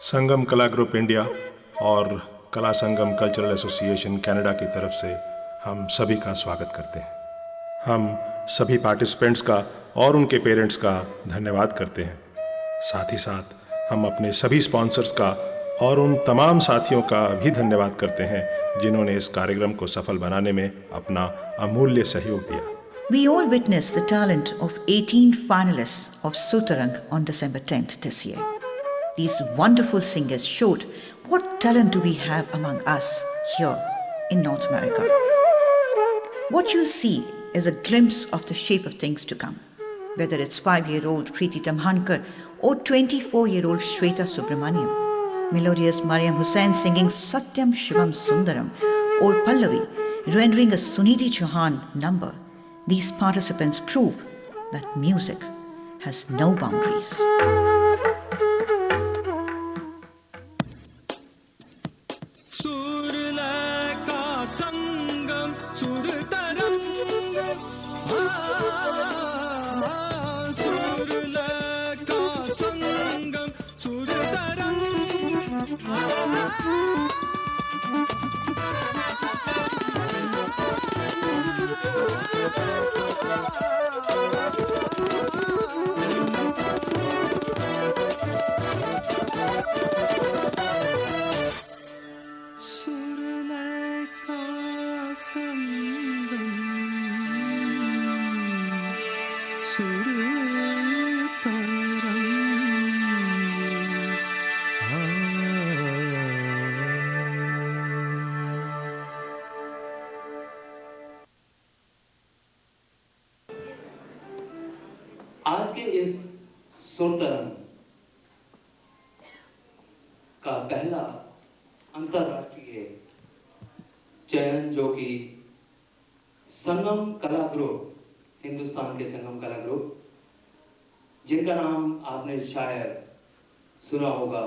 संगम कला group India और Kala Sangam cultural association Canada की तरफ से हम सभी का स्वागत करते हैं। हम सभी पार्टिसिपेंट्स का और उनके पेरेंट्स का धन्यवाद करते हैं। साथ ही साथ हम अपने सभी स्पॉन्सर्स का और उन तमाम साथियों का भी धन्यवाद करते हैं जिन्होंने इस कार्यक्रम को सफल बनाने में अपना अमूल्य सहयोग दिया। We all witnessed the talent of 18 finalists of Surtarang on December 10th this year. These wonderful singers showed what talent do we have among us here in North America. What you'll see is a glimpse of the shape of things to come, whether it's 5-year-old Preeti Tamhankar or 24-year-old Shweta Subramaniam, melodious Mariam Hussain singing Satyam Shivam Sundaram, or Pallavi rendering a Sunidhi Chauhan number. These participants prove that music has no boundaries. संगम सुरतरंग सुरला का संगम सुरतरंग आज के इस सुरतरंग का पहला अंतरराष्ट्रीय चयन जो कि संगम कला ग्रुप, हिंदुस्तान के संगम कला ग्रुप, जिनका नाम आपने शायद सुना होगा,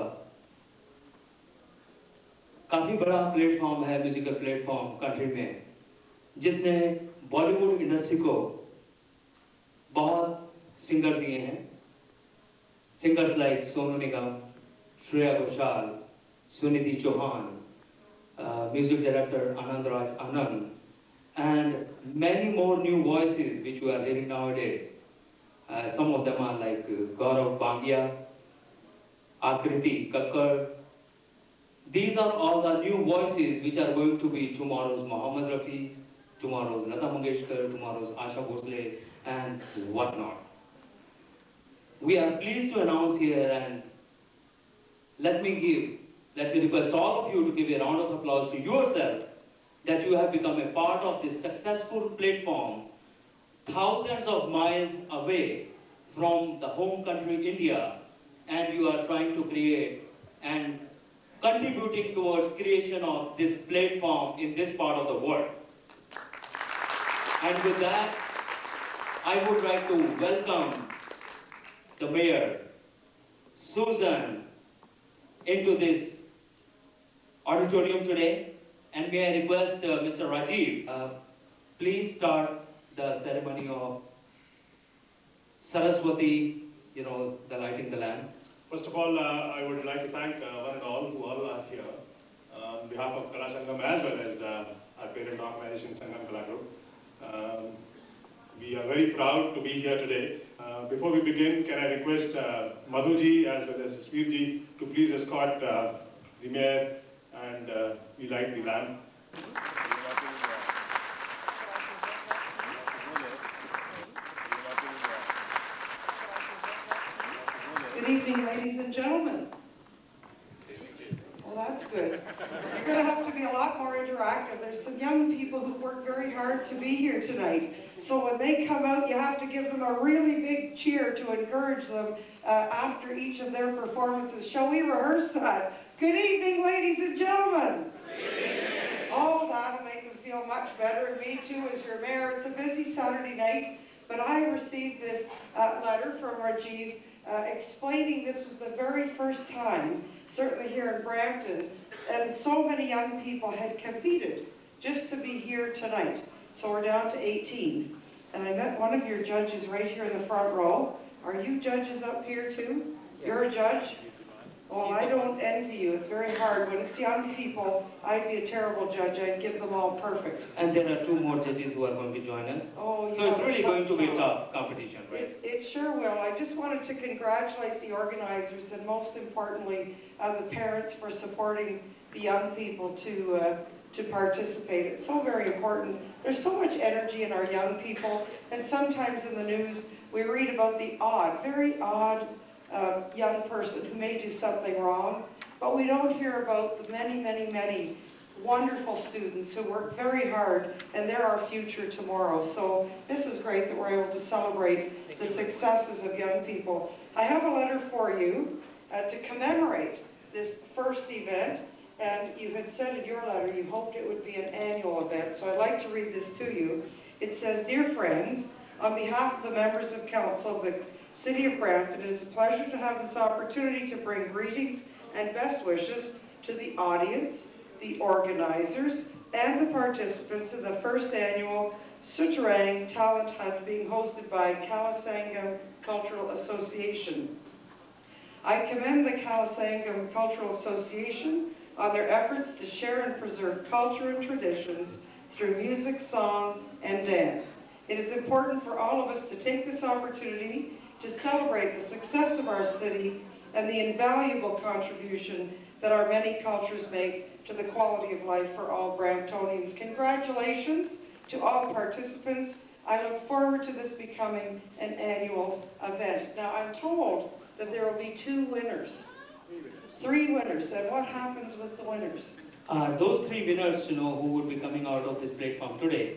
काफी बड़ा प्लेटफॉर्म है, म्यूजिकल प्लेटफॉर्म कंट्री में, जिसने बॉलीवुड इंडस्ट्री को बहुत सिंगर दिए हैं। Singers like Sonu Nigam, Shreya Ghoshal, Sunidhi Chauhan, music director Anand Raj Anand, and many more new voices which we are hearing nowadays. Some of them are like Gaurav Bangia, Akriti Kakkar. These are all the new voices which are going to be tomorrow's Mohammad Rafi, tomorrow's Lata Mangeshkar, tomorrow's Asha Bhosle, and whatnot. We are pleased to announce here, and let me request all of you to give a round of applause to yourself that you have become a part of this successful platform thousands of miles away from the home country India, and you are trying to create and contributing towards creation of this platform in this part of the world. And with that, I would like to welcome the Mayor, Susan, into this auditorium today. And may I request Mr. Rajiv, please start the ceremony of Saraswati, the lighting the lamp. First of all, I would like to thank one and all who all are here on behalf of Kala Sangam as well as our parent organization Sangam Kala Group. We are very proud to be here today. Before we begin, can I request Madhuji as well as Smearji to please escort the mayor and we light the lamp. Good evening, ladies and gentlemen. Well, that's good. You're going to have to be a lot more interactive. There's some young people who've worked very hard to be here tonight. So when they come out, you have to give them a really big cheer to encourage them after each of their performances. Shall we rehearse that? Good evening, ladies and gentlemen. Oh, that'll make them feel much better. And me too, as your mayor. It's a busy Saturday night, but I received this letter from Rajiv explaining this was the very first time, certainly here in Brampton, and so many young people had competed just to be here tonight. So we're down to 18. And I met one of your judges right here in the front row. Are you judges up here too? You're a judge? Well, I don't envy you. It's very hard. When it's young people, I'd be a terrible judge. I'd give them all perfect. And there are two more judges who are going to join us. Oh, So it's yeah, really tough going to be a job. tough competition, right? It sure will. I just wanted to congratulate the organizers and most importantly, the parents for supporting the young people to participate. It's so very important. There's so much energy in our young people, and sometimes in the news we read about the very odd young person who may do something wrong, but we don't hear about the many, many, many wonderful students who work very hard, and they're our future tomorrow. So this is great that we're able to celebrate the successes of young people. I have a letter for you to commemorate this first event, and you had said in your letter you hoped it would be an annual event, so I'd like to read this to you. It says, "Dear friends, on behalf of the members of council of the City of Brampton, it is a pleasure to have this opportunity to bring greetings and best wishes to the audience, the organizers, and the participants in the first annual Surtarang Talent Hunt being hosted by Kalasangam Cultural Association. I commend the Kalasangam Cultural Association on their efforts to share and preserve culture and traditions through music, song, and dance. It is important for all of us to take this opportunity to celebrate the success of our city and the invaluable contribution that our many cultures make to the quality of life for all Bramptonians. Congratulations to all participants. I look forward to this becoming an annual event." Now, I'm told that there will be 2 winners. 3 winners. And what happens with the winners? Those 3 winners, who would be coming out of this platform today,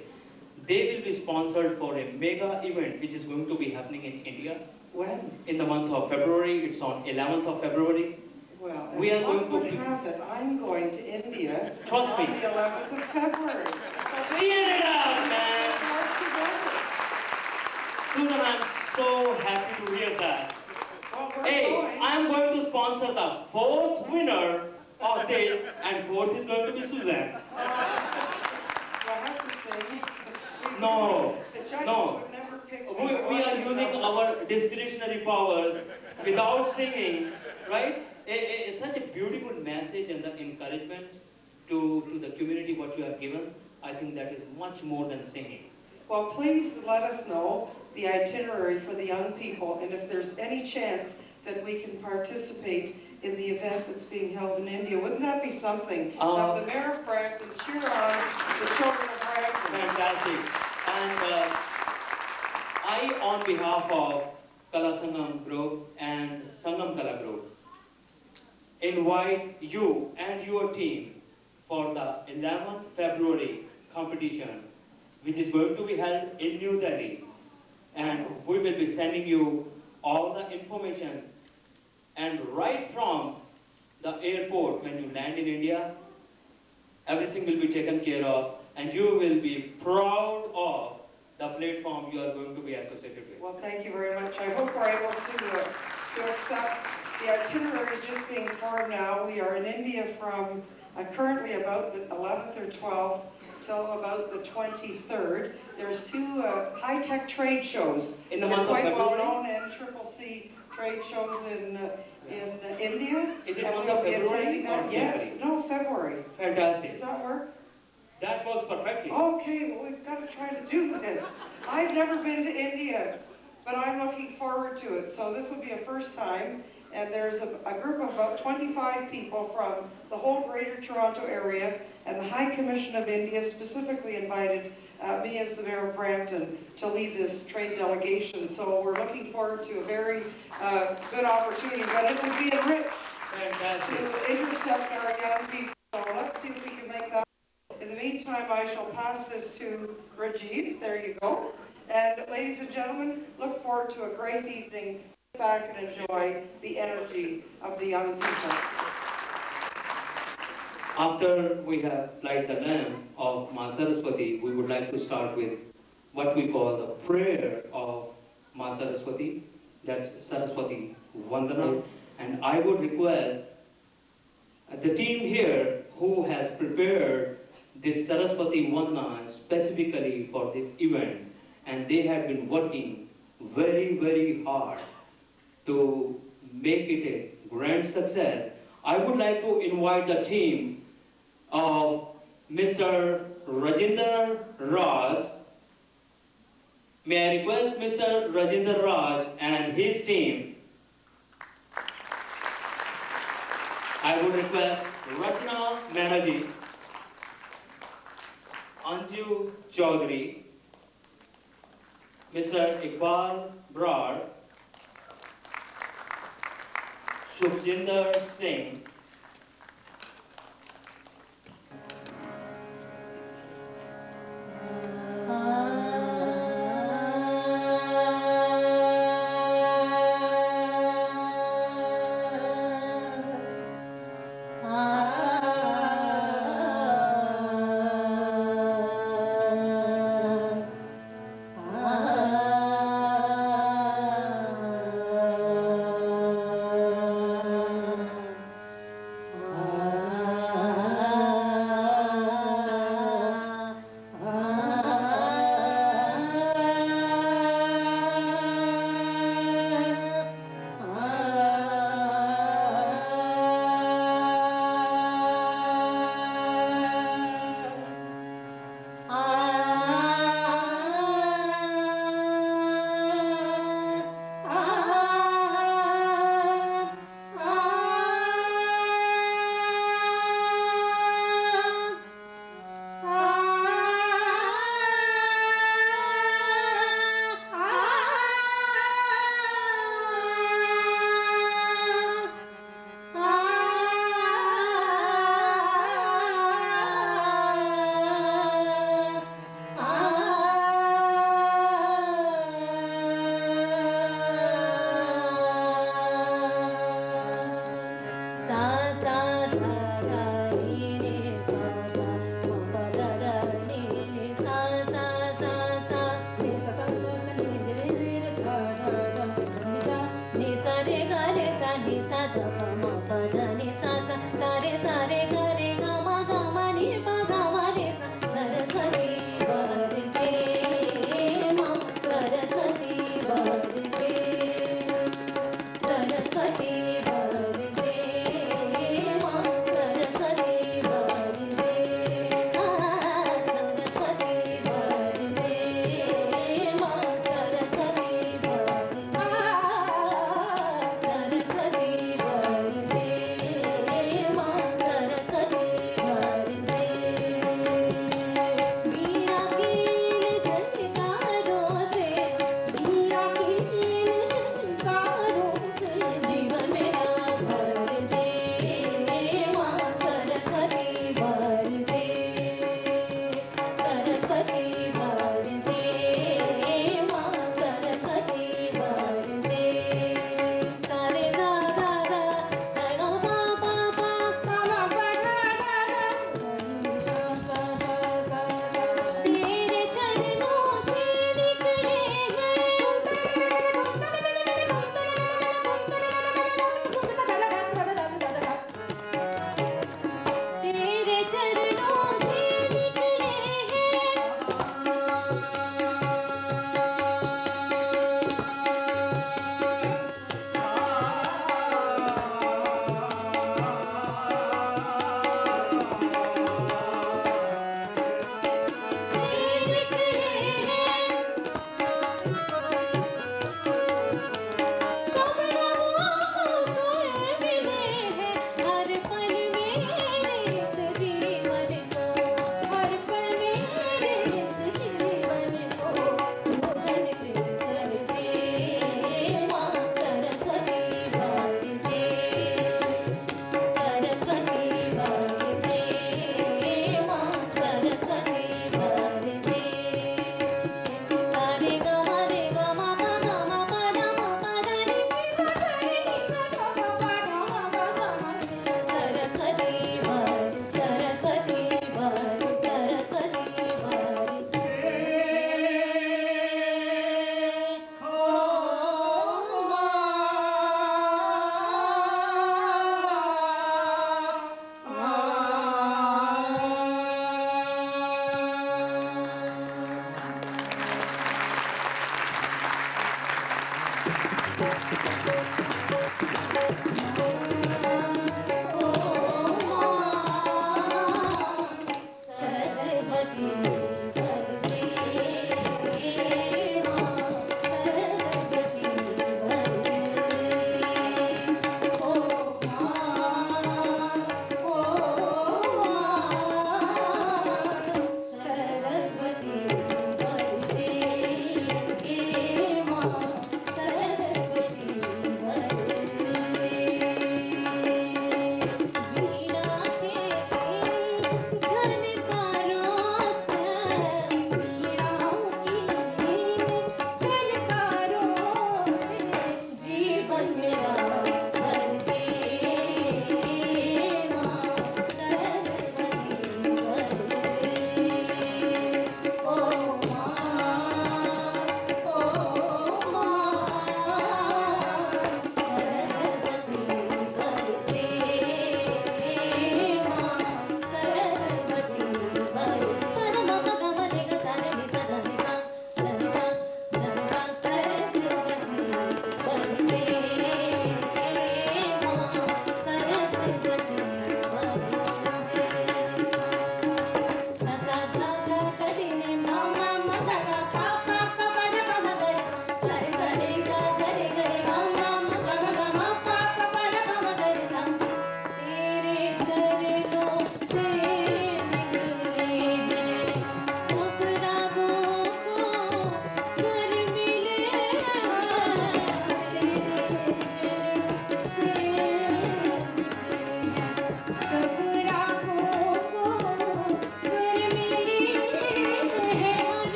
they will be sponsored for a mega event which is going to be happening in India. When? In the month of February. It's on 11th of February. Well, We are going would to happen. I'm going to India Trust me. on the 11th of February. So Cheer it up, man! work together. Susan, I'm so happy to hear that. Well, we're Hey, going. I'm going to sponsor the 4th winner of this, and 4th is going to be Susan. Do I have to sing? No, The judges no. would never pick We are using our discretionary powers without singing, right? Such a beautiful message and the encouragement to the community what you have given. I think that is much more than singing. Well, please let us know the itinerary for the young people, and if there's any chance that we can participate in the event that's being held in India. Wouldn't that be something? Have the Mayor of Brampton cheer on the children of Brampton. Fantastic. And I, on behalf of Kala Sangam Group and Sangam Kala Group, invite you and your team for the 11th February competition, which is going to be held in New Delhi. And we will be sending you all the information. And right from the airport, when you land in India, everything will be taken care of, and you will be proud of the platform you are going to be associated with. Well, thank you very much. I hope we're able to accept. The itinerary is just being formed now. We are in India from currently about the 11th or 12th till about the 23rd. There's 2 high-tech trade shows. In the They're month of quite February? well known and CCC trade shows in India. Is it And month we'll of be February attending or that. Yes, January? no, February. Fantastic. Does that work? That works perfectly. Okay, well, we've got to try to do this. I've never been to India, but I'm looking forward to it. So this will be a first time, and there's a group of about 25 people from the whole Greater Toronto area, and the High Commission of India specifically invited me as the Mayor of Brampton to lead this trade delegation. So we're looking forward to a very good opportunity, but it would be enriched Fantastic. to intercept our young people. So let's see if we can make that. In the meantime, I shall pass this to Rajiv. There you go. And ladies and gentlemen, look forward to a great evening. Sit back and enjoy the energy of the young people. After we have light the lamp of Ma Saraswati, we would like to start with what we call the prayer of Ma Saraswati. That's Saraswati Vandana. And I would request the team here who has prepared this Saraswati Vandana specifically for this event, and they have been working very, very hard to make it a grand success, I would like to invite the team of Mr. Rajinder Raj. May I request Mr. Rajinder Raj and his team. I would request Rachna Banerjee, Anju Chaudhary, Mr. Iqbal Brar, Shubjinder Singh,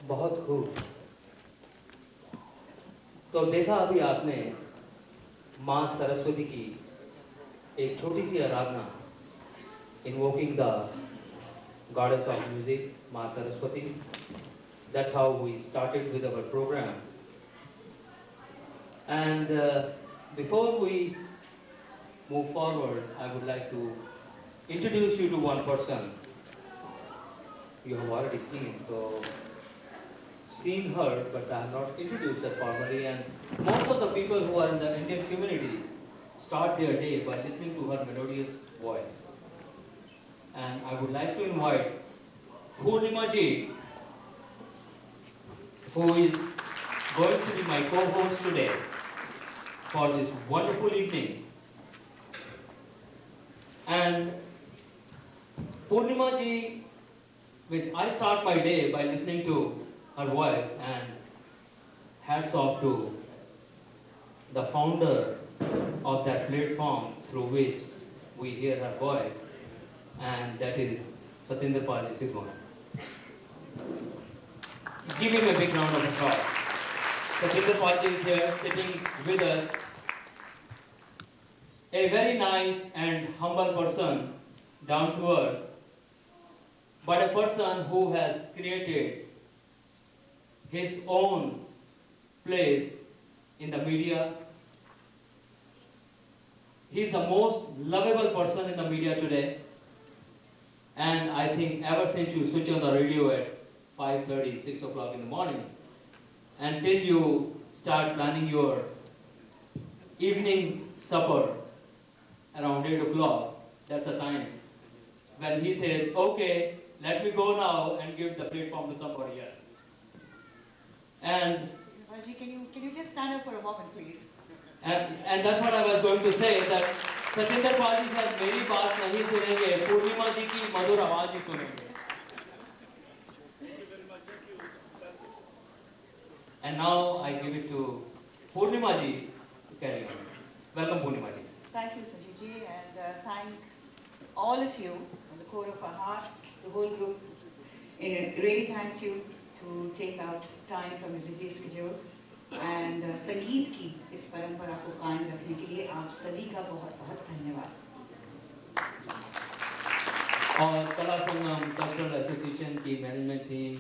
बहुत खूब। तो देखा अभी आपने माँ सरस्वती की एक छोटी सी आराधना, invoking the goddess of music, माँ Saraswati. That's how we started with our program. And before we move forward, I would like to introduce you to one person you have already seen her, but I have not introduced her formally. And most of the people who are in the Indian community start their day by listening to her melodious voice. And I would like to invite Purnima ji, who is going to be my co-host today for this wonderful evening. And Purnima ji, which I start my day by listening to her voice, and hats off to the founder of that platform through which we hear her voice, and that is Satinder Palji Sidhwan. Give him a big round of applause. Satinder Palji is here sitting with us. A very nice and humble person, down to earth, but a person who has created his own place in the media. He's the most lovable person in the media today. And I think ever since you switch on the radio at 5:30, 6 o'clock in the morning, until you start planning your evening supper around 8 o'clock, that's the time when he says, okay, let me go now, and gives the platform to somebody else. And Raji, can you just stand up for a moment, please? And that's what I was going to say, that Sachinder पाजी साहब मेरी बात नहीं सुनेंगे, पूर्णिमा जी की मधुर आवाज ही सुनेंगे। And now I give it to Purnima ji to carry on. Welcome Purnima ji. Thank you, Sanjeev ji, and thank all of you from the core of our heart, the whole group. It really thanks you to take out time from your busy schedules. And संगीत की इस परंपरा को कायम रखने के लिए आप सभी का बहुत बहुत धन्यवाद। और कला संगम कल्चरल एसोसिएशन की मैनेजमेंट टीम,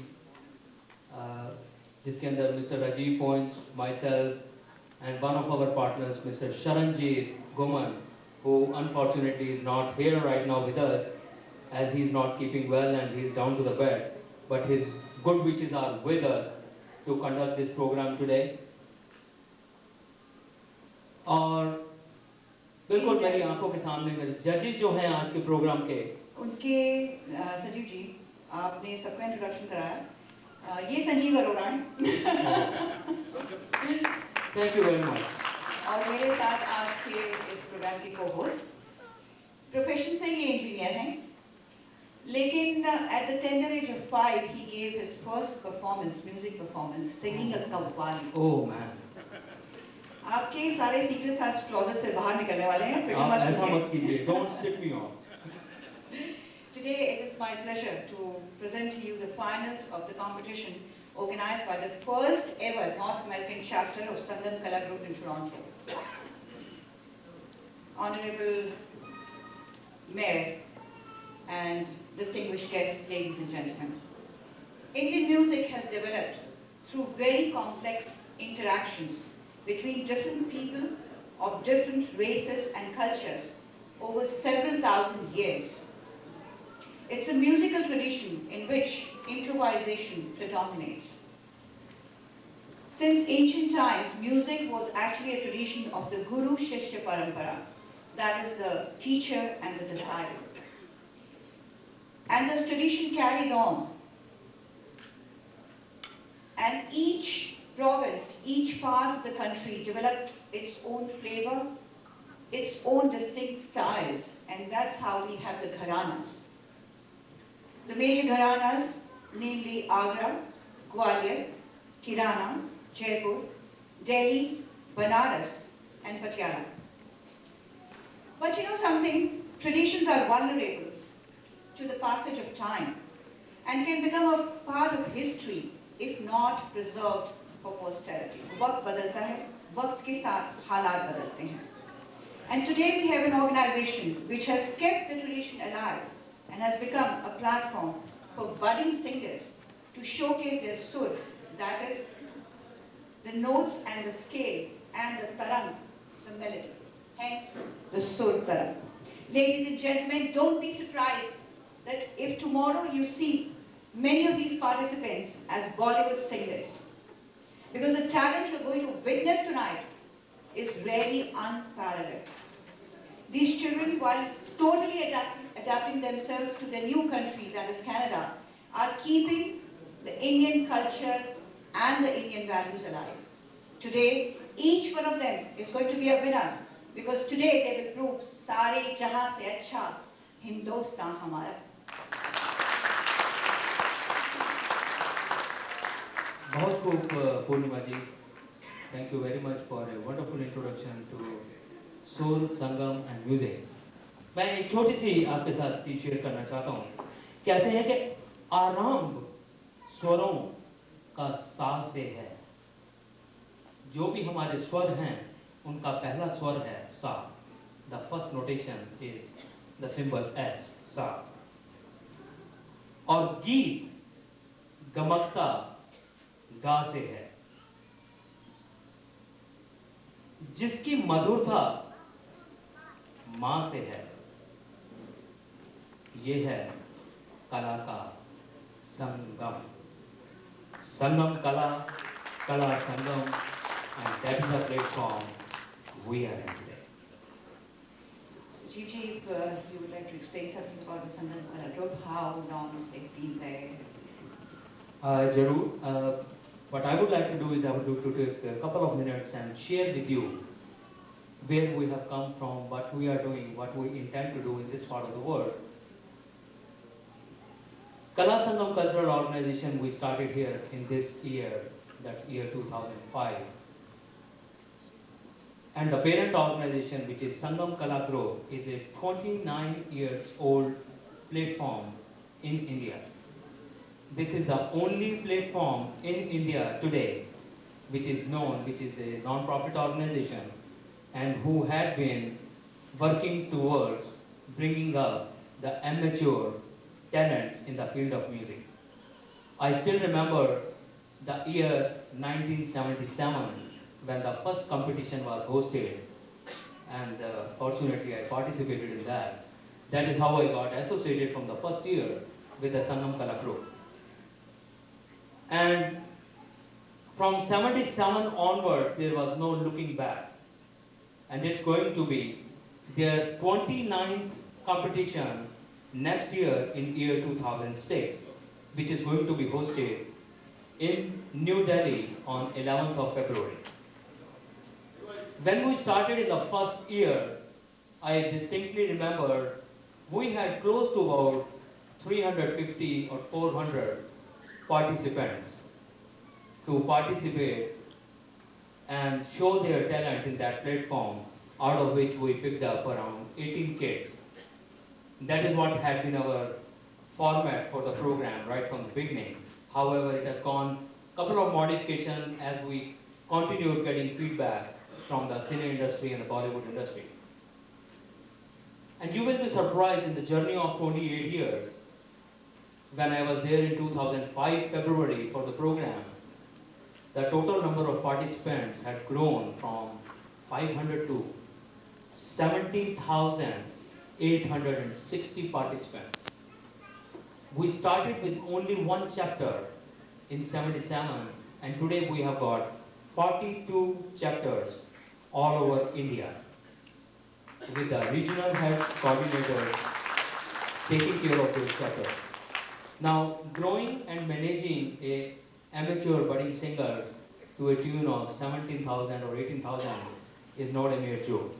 जिसके अंदर mister Rajiv point, myself and one of our partners Mr. Sharanjit Goman, who unfortunately is not here right now with us as he is not keeping well and he is down to the bed, but his good wishes are with us to conduct this program today. और बिल्कुल मेरी आंखों के सामने मेरे जजेस जो हैं आज के प्रोग्राम के, उनके संजीव जी आपने सबका इंट्रोडक्शन कराया। ये संजीव अरोड़ा हैं। Thank you very much. और मेरे साथ आज के इस प्रोग्राम के को होस्ट, प्रोफेशन से ये इंजीनियर हैं, लेकिन at the tender age of 5 he gave his first performance, music performance, singing a qawwali. Oh man। आपके सारे सीक्रेट्स आज क्लोजेट से बाहर निकलने वाले हैं। आप ऐसा मत कीजिए, don't stick me on। Today it is my pleasure to present to you the finals of the competition organized by the first ever North American chapter of Sangam Kala Group in Toronto. Honorable Mayor and distinguished guests, ladies and gentlemen. Indian music has developed through very complex interactions between different people of different races and cultures over several thousand years. It's a musical tradition in which improvisation predominates. Since ancient times, music was actually a tradition of the Guru Shishya Parampara, that is the teacher and the disciple. And this tradition carried on. And each province, each part of the country developed its own flavor, its own distinct styles, and that's how we have the gharanas. The major gharanas, namely Agra, Gwalior, Kirana, Jaipur, Delhi, Banaras, and Patiala. But you know something? Traditions are vulnerable to the passage of time and can become a part of history if not preserved for posterity. वक्त बदलता है, वक्त के साथ हालात बदलते हैं. And today we have an organization which has kept the tradition alive and has become a platform for budding singers to showcase their sur, that is, the notes and the scale, and the tarang, the melody. Hence, the sur tarang. Ladies and gentlemen, don't be surprised that if tomorrow you see many of these participants as Bollywood singers, because the talent you're going to witness tonight is really unparalleled. These children, while totally adapting themselves to their new country, that is Canada, are keeping the Indian culture and the Indian values alive. Today, each one of them is going to be a winner, because today they will prove, Sare Jahan se acha, Hindustan hamara. बहुत खूब पूर्णिमा जी, thank you very much for a wonderful introduction to सुर, संगम and music. मैं एक छोटी सी आपके साथ चीज share करना चाहता हूँ। कहते हैं कि आरंभ स्वरों का सा से है। जो भी हमारे स्वर हैं, उनका पहला स्वर है सा। The first notation is the symbol S, सा। और गीत गमकता गा से है, जिसकी मधुरता मां से है। ये है कला का संगम, संगम कला, कला संगम, and that is the platform we are in today. Chief, if you would like to explain something about the Sangam Kala Group, how long they've been there? What I would like to do is I would like to take a couple of minutes and share with you where we have come from, what we are doing, what we intend to do in this part of the world. Kala Sangam Cultural Organization, we started here in this year, that's year 2005. And the parent organization, which is Sangam Kala Group, is a 29 years old platform in India. This is the only platform in India today which is known, which is a non-profit organization and who had been working towards bringing up the amateur talents in the field of music. I still remember the year 1977 when the first competition was hosted, and fortunately I participated in that. That is how I got associated from the first year with the Sangam Kala Group. And from 77 onward, there was no looking back. And it's going to be their 29th competition next year in year 2006, which is going to be hosted in New Delhi on 11th of February. When we started in the first year, I distinctly remember we had close to about 350 or 400 participants to participate and show their talent in that platform, out of which we picked up around 18 kids. That is what had been our format for the program right from the beginning. However, it has gone a couple of modifications as we continued getting feedback from the cine industry and the Bollywood industry. And you will be surprised in the journey of 28 years, when I was there in 2005 February for the program, the total number of participants had grown from 500 to 17,860 participants. We started with only one chapter in 77, and today we have got 42 chapters all over India, with the regional heads, coordinators taking care of those chapters. Now, growing and managing a amateur budding singers to a tune of 17,000 or 18,000 is not a mere joke.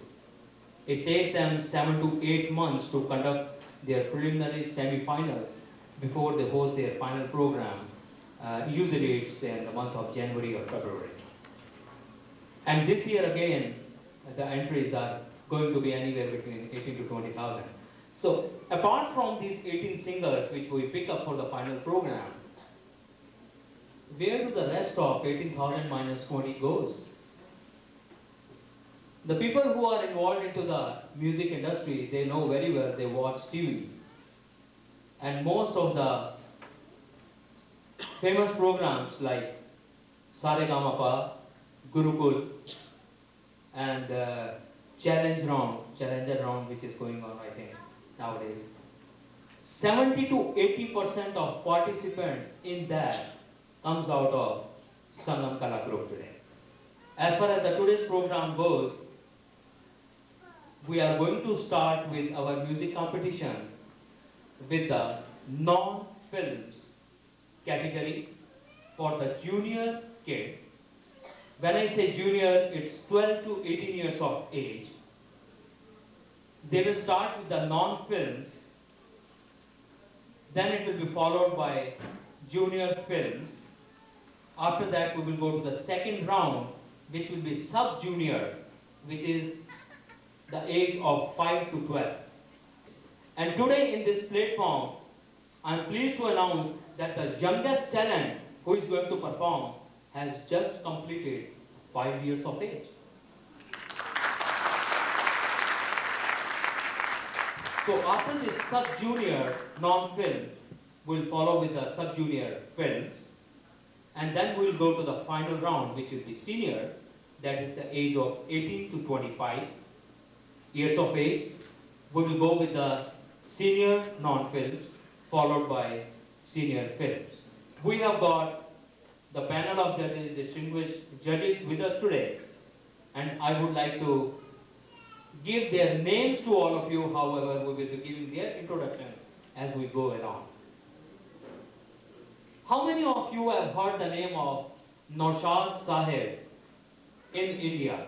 It takes them 7 to 8 months to conduct their preliminary semi-finals before they host their final program. Usually it's in the month of January or February. And this year again, the entries are going to be anywhere between 18 to 20,000. So apart from these 18 singers which we pick up for the final program, where do the rest of 18,000 minus 20 goes? The people who are involved into the music industry, they know very well, they watch TV. And most of the famous programs like Saregamapa, Gurukul, and Challenger Round, which is going on, I think, nowadays. 70 to 80% of participants in that comes out of Sangam Kala Group today. As far as the today's program goes, we are going to start with our music competition with the non-films category for the junior kids. When I say junior, it's 12 to 18 years of age. They will start with the non-films, then it will be followed by junior films. After that, we will go to the second round, which will be sub-junior, which is the age of 5 to 12. And today in this platform, I'm pleased to announce that the youngest talent who is going to perform has just completed 5 years of age. So after this sub-junior non-film, we'll follow with the sub-junior films, and then we'll go to the final round, which will be senior, that is the age of 18 to 25 years of age. We will go with the senior non-films, followed by senior films. We have got the panel of judges, distinguished judges with us today, and I would like to give their names to all of you. However, we will be giving their introduction as we go along. How many of you have heard the name of Naushad Sahib in India?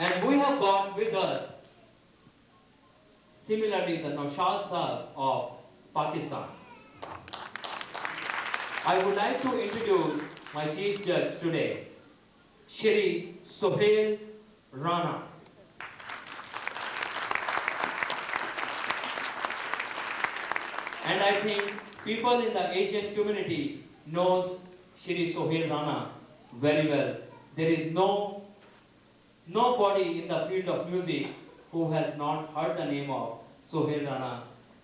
And we have got with us, similarly, the Naushad Saab of Pakistan. I would like to introduce my Chief Judge today, Shri Sohail Rana. And I think people in the Asian community knows Shri Sohail Rana very well. There is nobody in the field of music who has not heard the name of Sohail Rana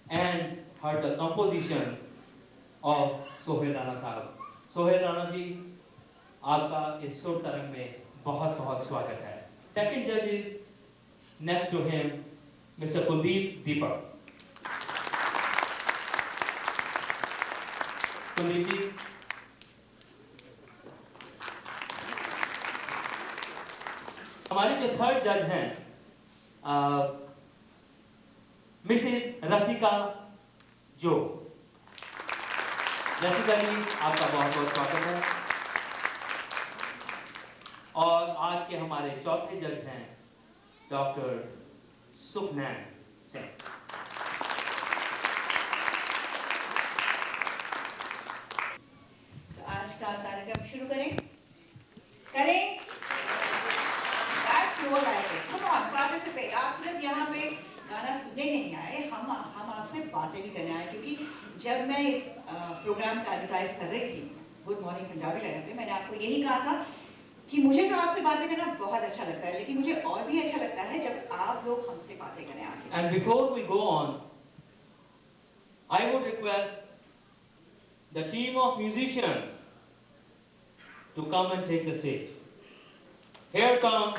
and heard the compositions of Sohail Rana Sahab. Sohail Rana ji, आपका इस सुरतरंग में बहुत बहुत स्वागत है. Second judge is next to him, Mr. Kuldeep Deepak. Kuldeep ji, हमारे जो third जज हैं, मिसेस रसिका जो. रसिका जी, आपका बहुत बहुत स्वागत है. और आज के हमारे चौथे जज हैं डॉक्टर सुखनैन सिंह. तो आज का कार्यक्रम शुरू करें. That's more like it. Come on, participate. आप सिर्फ यहाँ पे गाना सुनने नहीं आए, हम आपसे बातें भी करने आए, क्योंकि जब मैं इस प्रोग्राम का एडवर्टाइज कर रही थी गुड मॉर्निंग पंजाबी लगा पे, मैंने आपको यही कहा था कि मुझे तो आपसे बातें करना बहुत अच्छा लगता है, लेकिन मुझे और भी अच्छा लगता है जब आप लोग हमसे बातें करें आके. And before we go on, I would request the team of musicians to come and take the stage. Here comes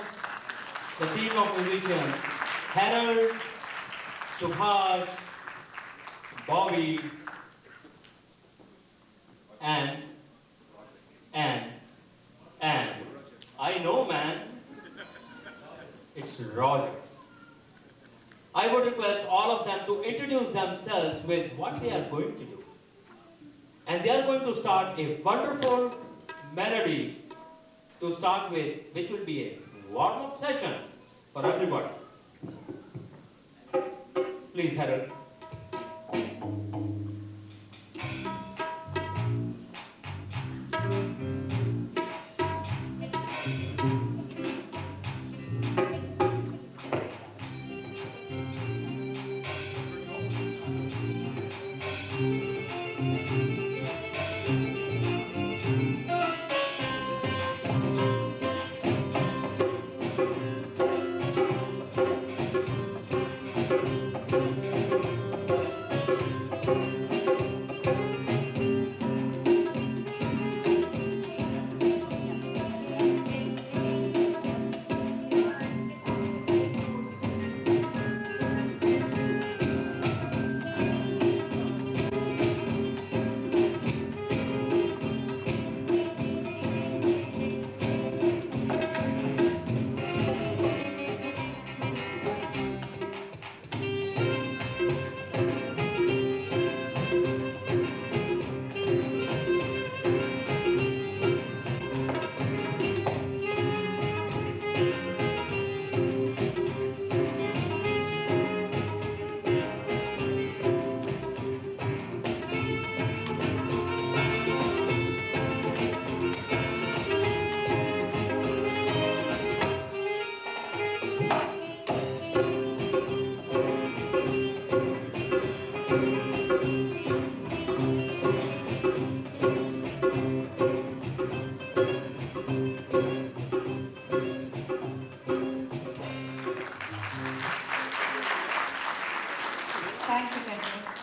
the team of musicians, Harold, Subhash, Bobby, and I know, man, it's Roger. I would request all of them to introduce themselves with what they are going to do. And they are going to start a wonderful melody to start with, which will be a warm-up session for everybody. Please, Harold.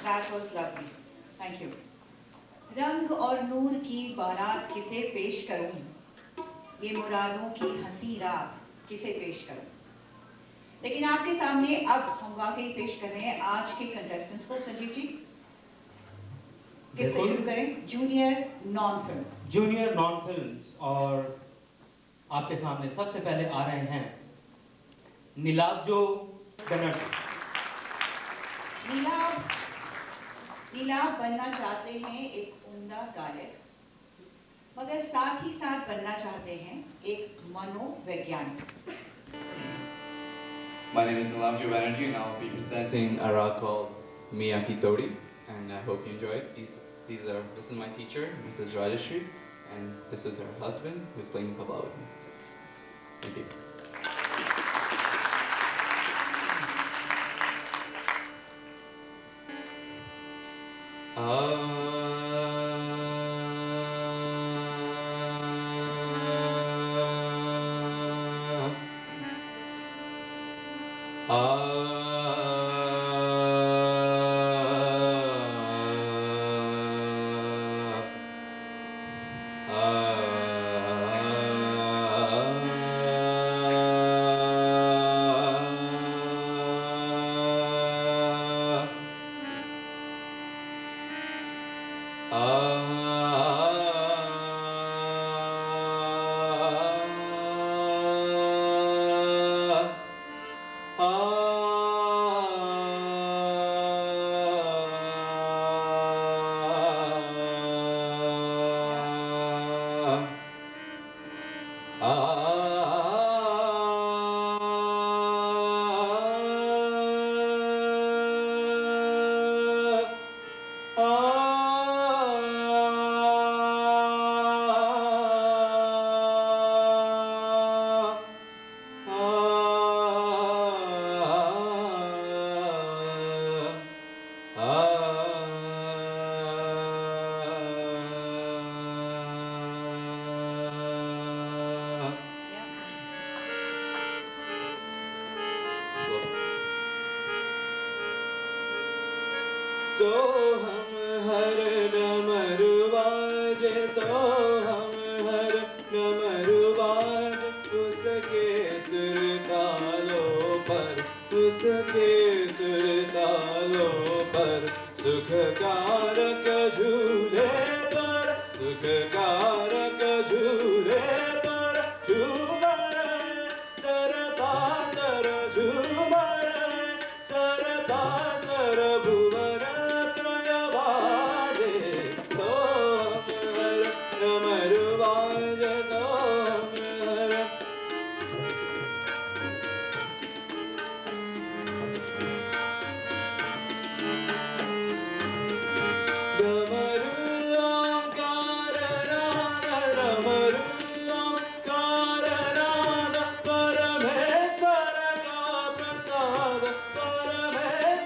That was lovely. Thank you. रंग और नूर की बारात किसे पेश करूं, ये मुरादों की हंसी रात किसे पेश करूं. लेकिन आपके सामने अब हम वाकई पेश कर रहे हैं आज के कंटेस्टेंट्स को. संजीव जी, किससे शुरू करें? Junior non film. Junior non films, और आपके सामने सबसे पहले आ रहे हैं नीलाब्जो बनर्जी. नीलाभ बनना चाहते हैं एक उम्दा गायक, मगर साथ ही साथ बनना चाहते हैं एक मनोवैज्ञानिक. My name is Nilamju Banerjee and I'll be presenting a rag called Miyaki Tori, and I hope you enjoy it. This is my teacher, Mrs. Rajashri, and this is her husband who's playing tabla with me. Thank you. Soham har namaruvaj, soham har namaruvaj, uske surtalo par, uske surtalo par, sukh karak jhoole par, sukh karak jhoole par, jhumar sarata sar jhumar sarata sar bhuvan Parame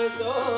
Thank you.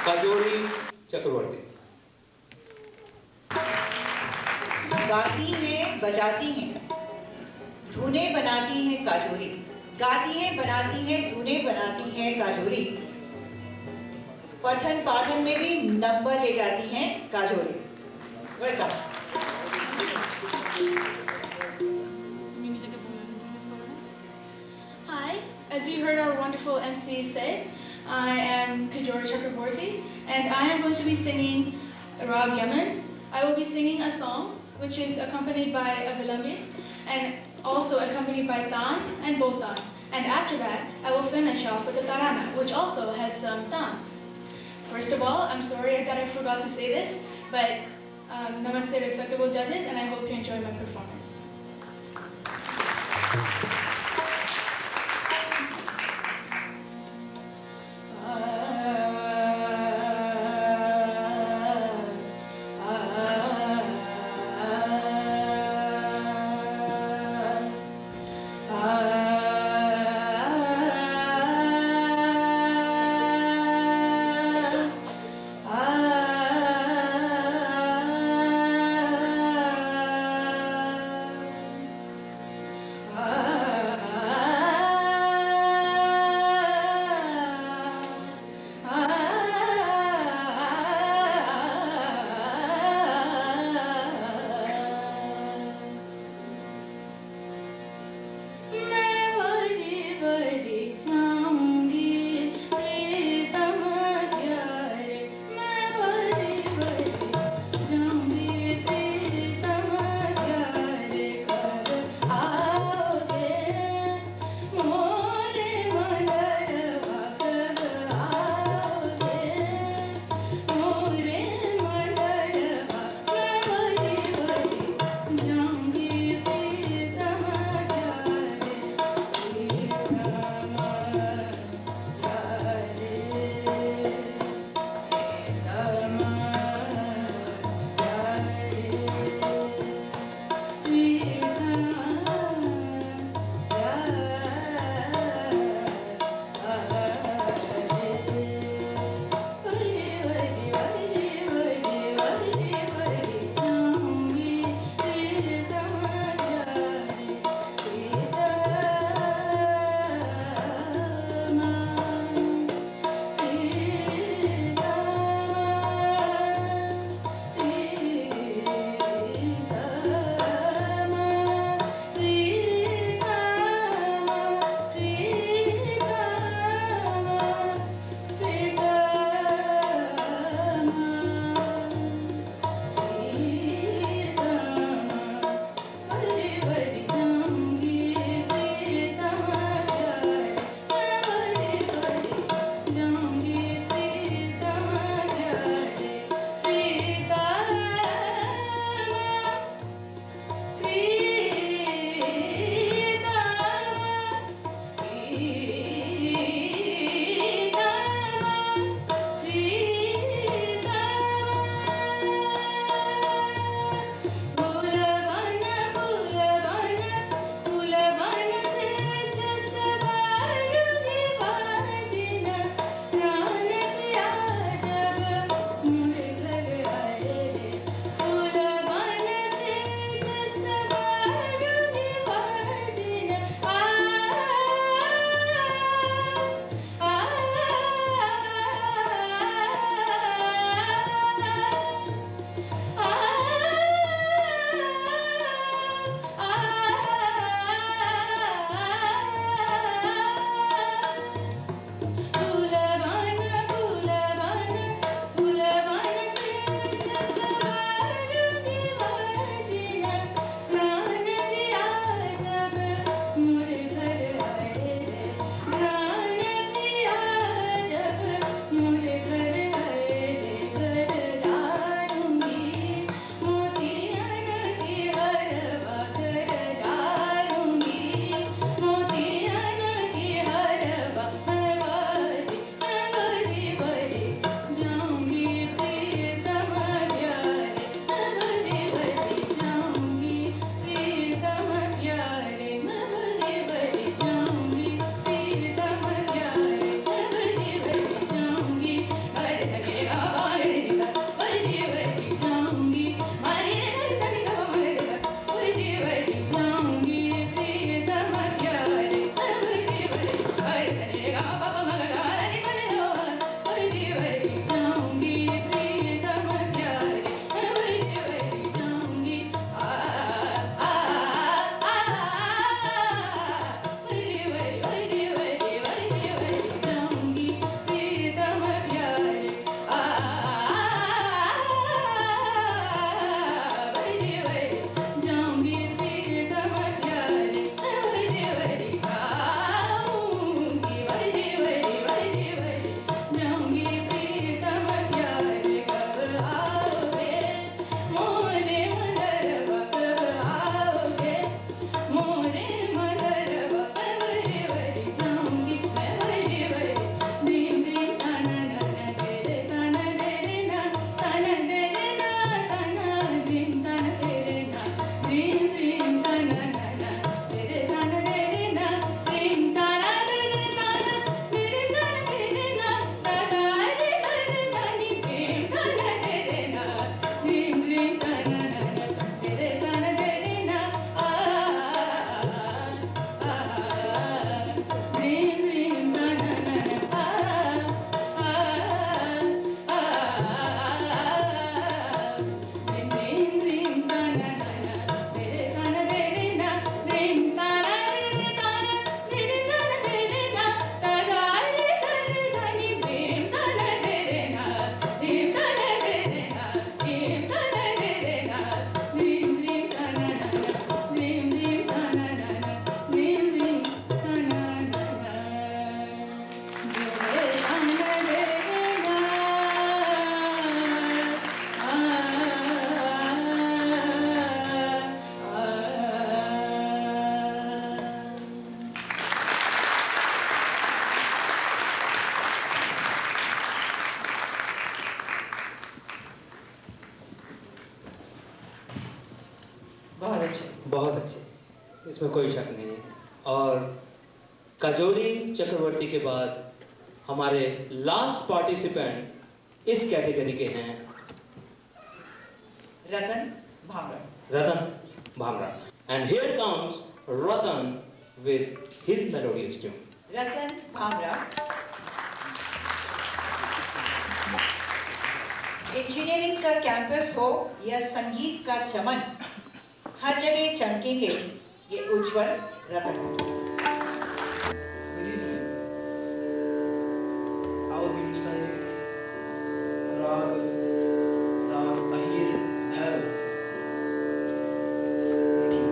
काजोरी चक्रवर्ती। गाती हैं बजाती हैं धुने बनाती हैं काजोरी, गाती हैं बनाती हैं धुने बनाती हैं काजोरी, पठन पाठन में भी नंबर ले जाती हैं काजोरी। Welcome. As you heard our wonderful MC say, I am Kajori Chakraborty, and I am going to be singing Rag Yaman. I will be singing a song which is accompanied by a vilambi and also accompanied by tan and boltan. And after that, I will finish off with a tarana, which also has some tans. First of all, I'm sorry that I forgot to say this, but namaste, respectable judges, and I hope you enjoy my performance. Ah कोई शक नहीं। और काजोरी चक्रवर्ती के बाद हमारे last participant इस category के हैं Ratan Bhamra. Ratan Bhamra. And here comes Ratan with his melodious tune. Ratan Bhamra. Engineering का कैंपस हो या संगीत का चमन, हर जगह चमकेंगे ये उज्जवल रतन। Good evening. I will be reciting Rag Ahir Bhairav. Thank you.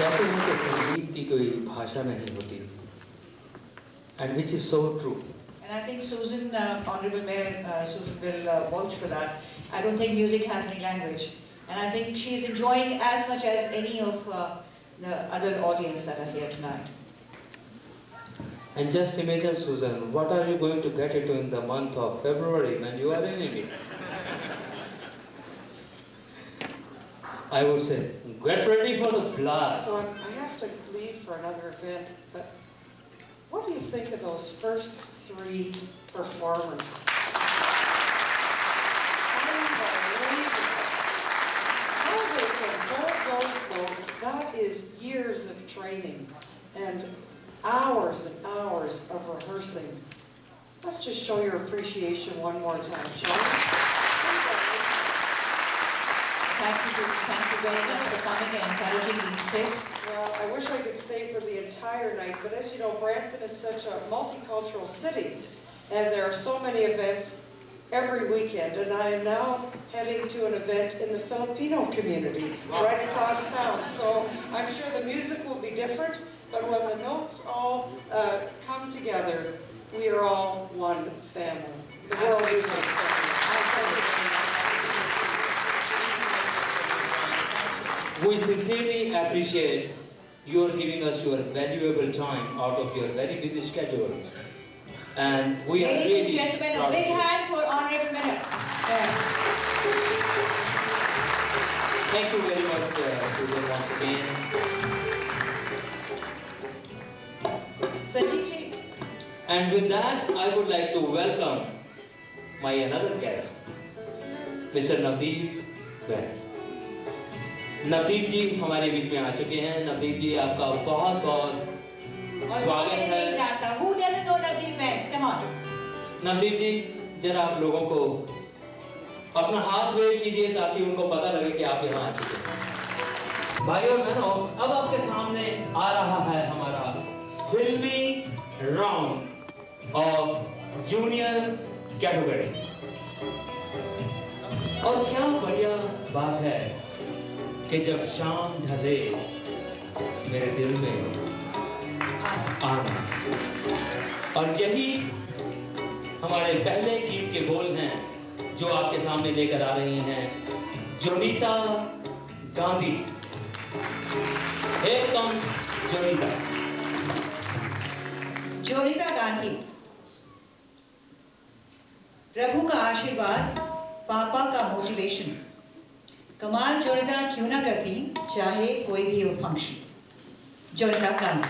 कहते हैं कि संगीत की कोई भाषा नहीं होती, and which is so true. And I think Susan, Honorable Mayor Susan will vouch for that. I don't think music has any language. And I think she is enjoying as much as any of the other audience that are here tonight. And just imagine, Susan, what are you going to get into in the month of February when you are in India? I would say, get ready for the blast. So I have to leave for another event, but what do you think of those first three performers? Unbelievable. How they can hold those notes, that is years of training and hours and hours of rehearsing. Let's just show your appreciation one more time, shall we? Thank you very much for coming and encouraging these kids. Well, I wish I could stay for the entire night, but as you know, Brampton is such a multicultural city, and there are so many events every weekend, and I am now heading to an event in the Filipino community right across town. So I'm sure the music will be different, but when the notes all come together, we are all one family. The world is one family. We sincerely appreciate your giving us your valuable time out of your very busy schedule. And we are Ladies really and gentlemen, a proud big of you. hand for Honorable Minute. Thank you very much, Susan, once again. Sanjeev ji. And with that, I would like to welcome my another guest, Mr. Navdeep Vance. Navdeep जी हमारे बीच में आ चुके हैं। नवदीप जी आपका बहुत बहुत स्वागत है। Who doesn't know Navdeep Vance? Come on. Navdeep जी जरा आप लोगों को अपना हाथ वेव कीजिए ताकि उनको पता लगे कि आप यहाँ आ चुके हैं। भाइयों और बहनों, अब आपके सामने आ रहा है हमारा फिल्मी राउंड ऑफ जूनियर कैटेगरी। और क्या बढ़िया बात है कि जब शाम ढले मेरे दिल में आना। और यही हमारे पहले गीत के बोल हैं जो आपके सामने लेकर आ रही हैं जोनीता गांधी। Here comes Jonita. जोनीता गांधी। प्रभु का आशीर्वाद, पापा का मोटिवेशन, कमाल जोनीता क्यों ना करती चाहे कोई भी हो फंक्शन। जोनीता गांधी।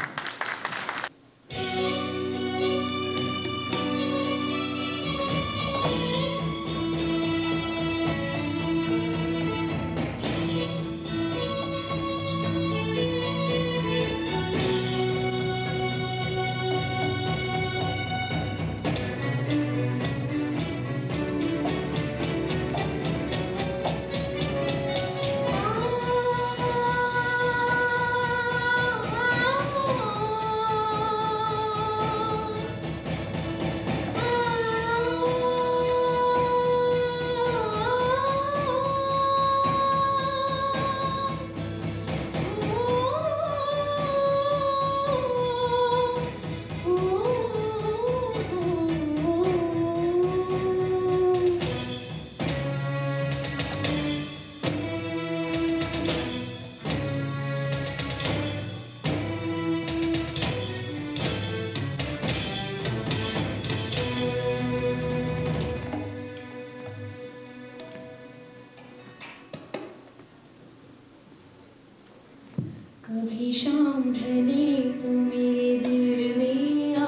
कभी शाम ढले तो मेरे दिल में आ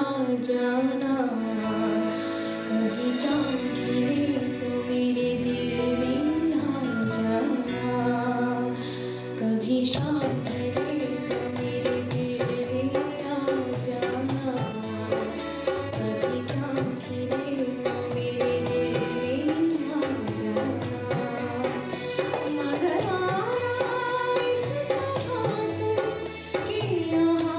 जाना, कभी चाँद खिले तो मेरे दिल में आ जाना, कभी शाम ढले तो मेरे दिल में आ जाना, कभी चाँद खिले तो मेरे दिल में आ जाना, मगर आना इस तरह कि यहाँ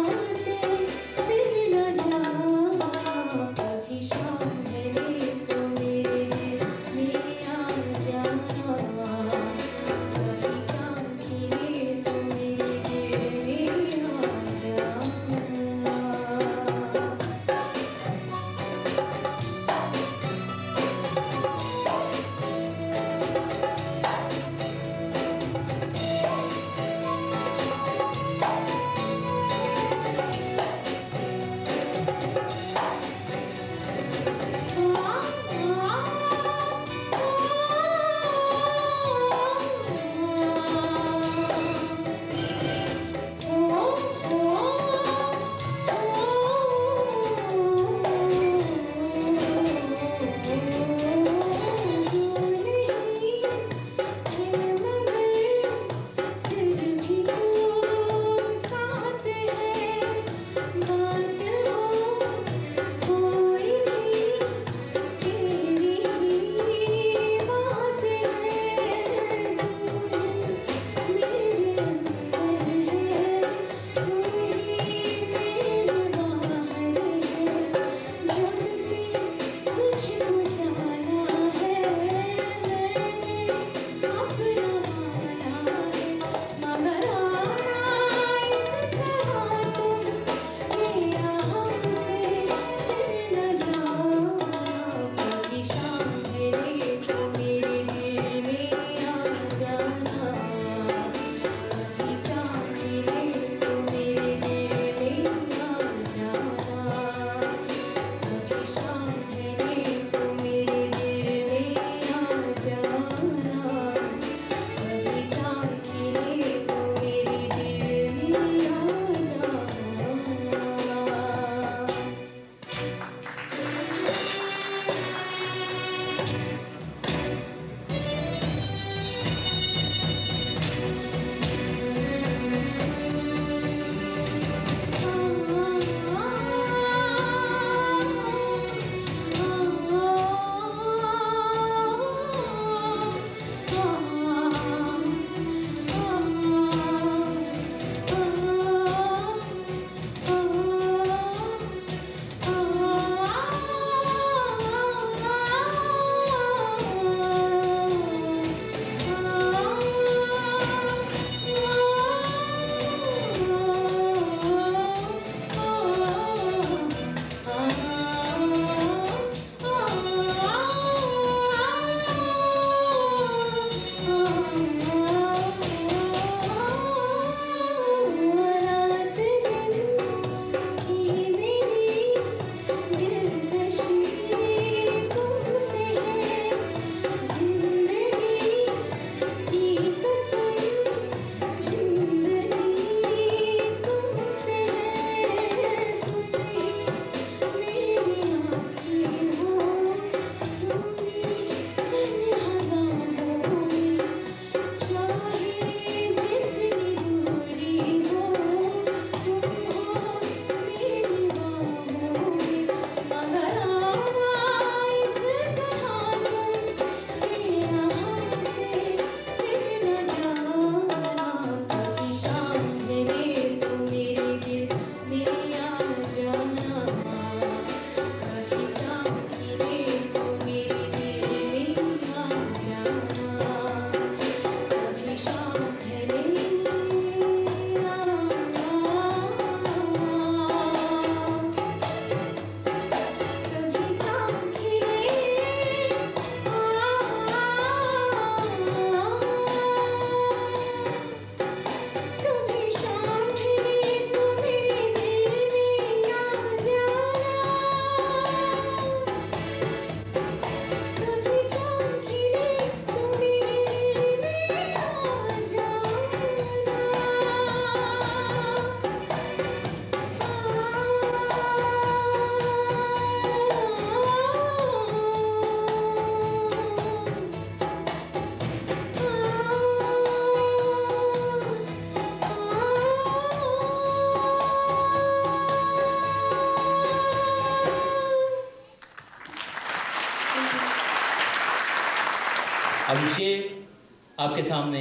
अभिषेक आपके सामने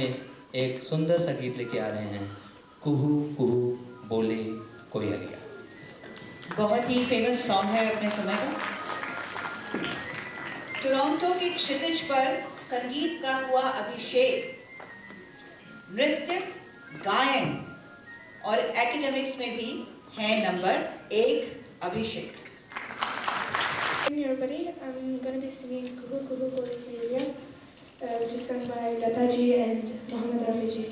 एक सुंदर सा गीत लेके आ रहे हैं, कुहू कुहू बोले कोयलिया। बहुत ही फेमस सॉन्ग है अपने समय का। टोरंटो के क्षितिज पर संगीत का हुआ अभिषेक, नृत्य, गायन और एकेडमिक्स में भी है number 1 Abhishek. Hey everybody, I'm going to be singing Kuhu Kuhu Koi Kiriya, which is sung by Lataji and Muhammad Rafiji.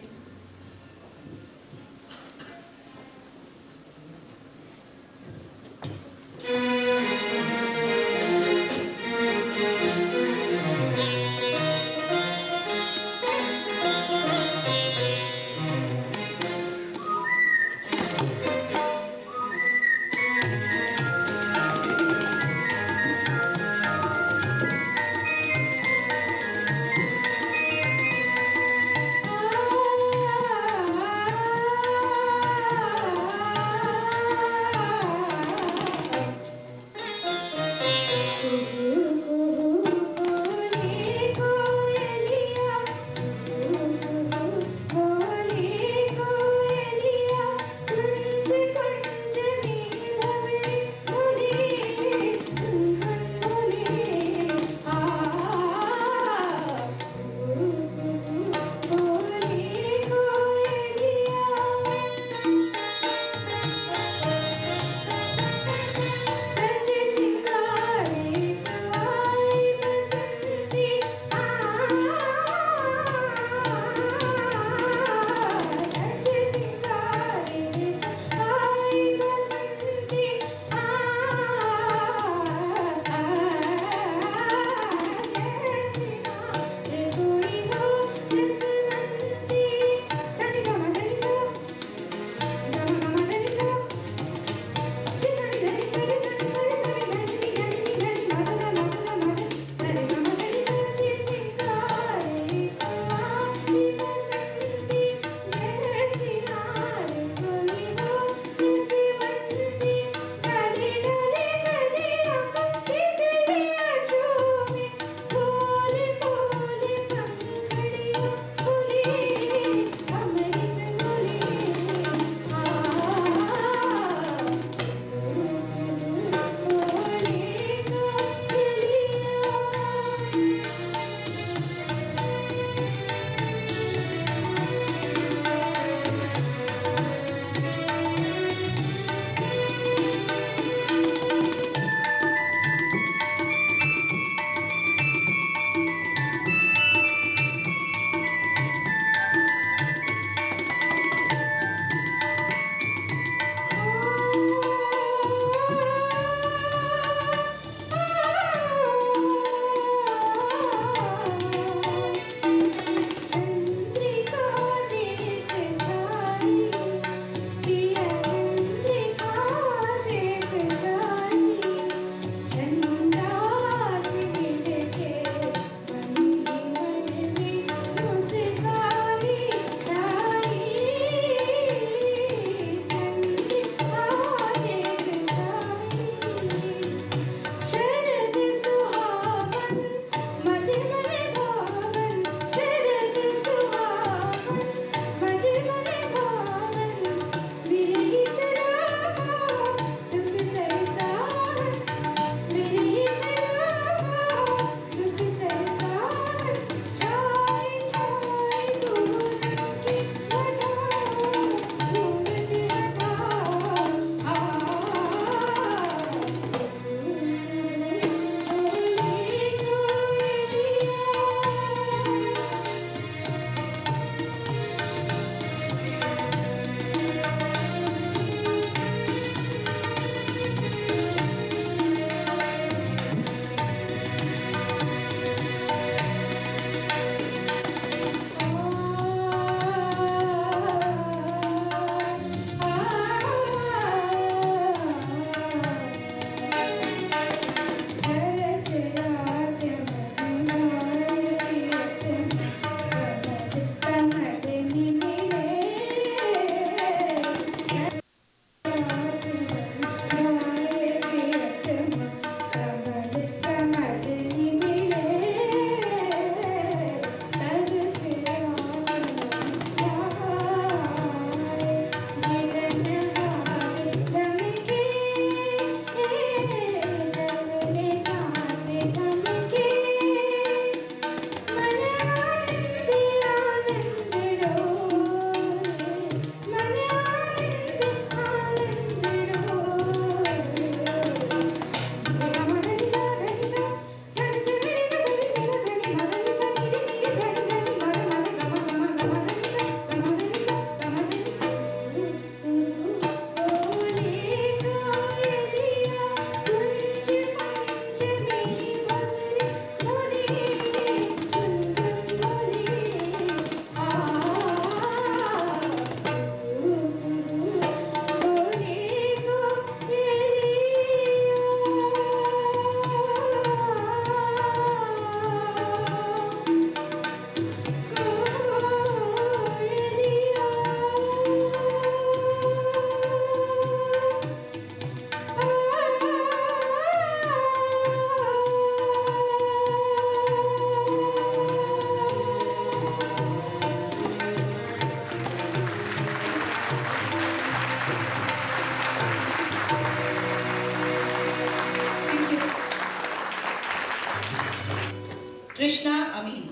तृष्णा अमीन।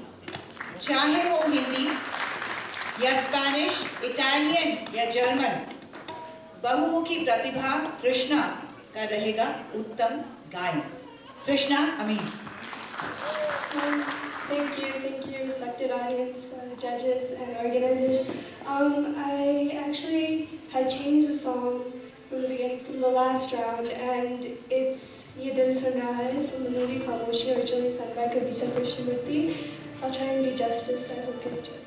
चाहे वो हिंदी या स्पेनिश, इटालियन या जर्मन, बहुमुखी प्रतिभा तृष्णा का रहेगा उत्तम गायन। तृष्णा अमीन। Thank you, respected audience, judges, and organizers. I actually had changed the song from the last round, and it's Ye Dil Suna Hai from the movie Khamoshi, originally sung by Kavita Krishnamurti. I'll try and do justice, so I hope you enjoy.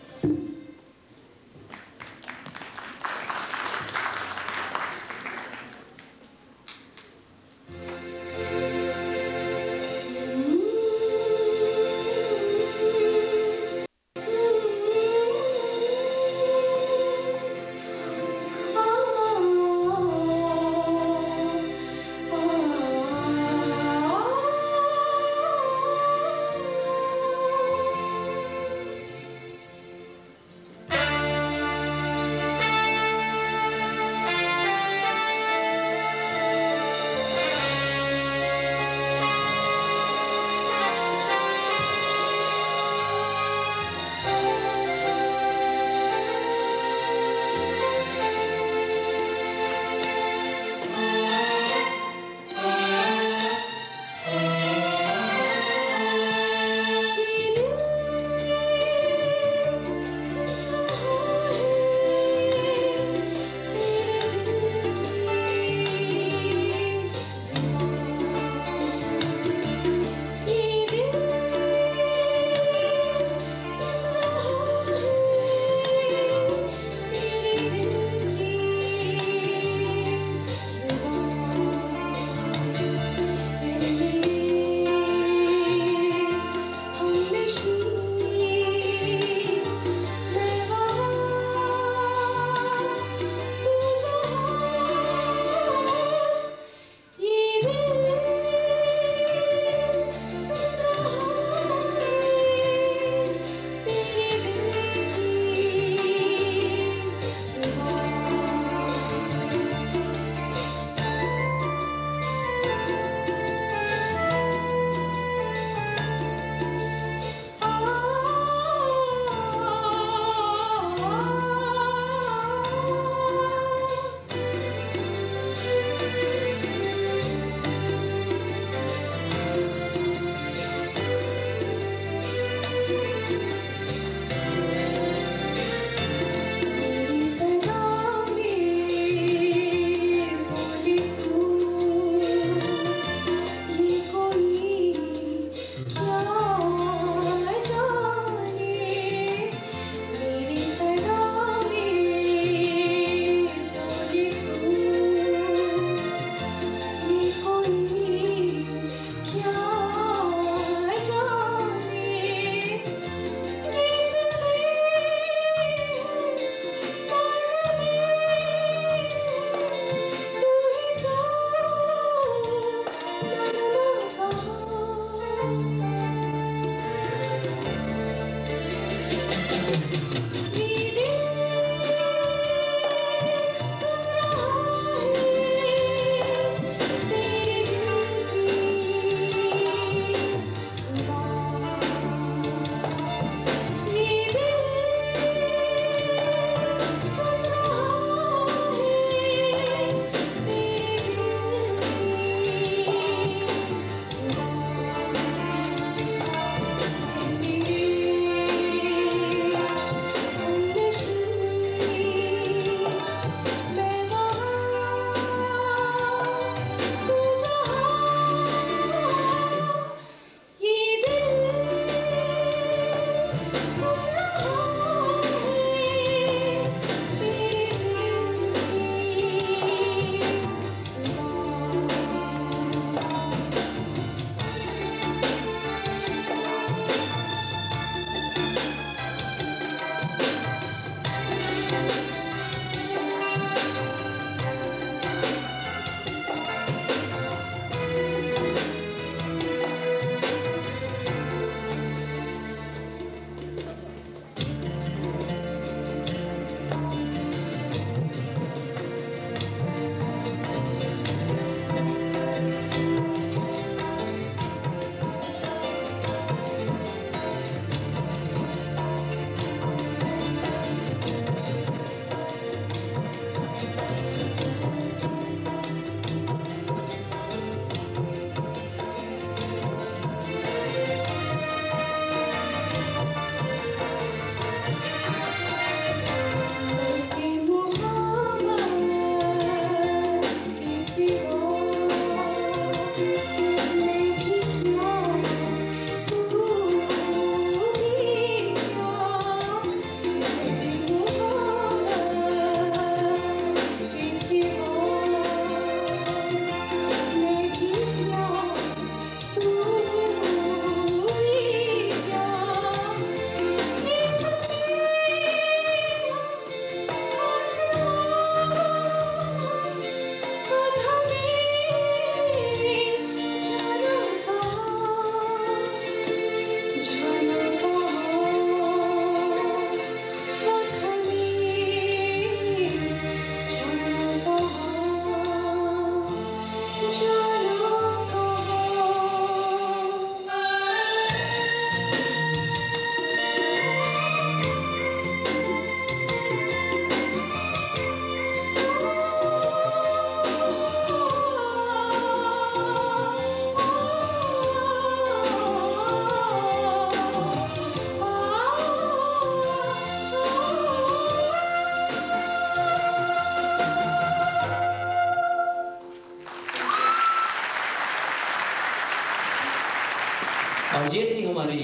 और ये थी हमारी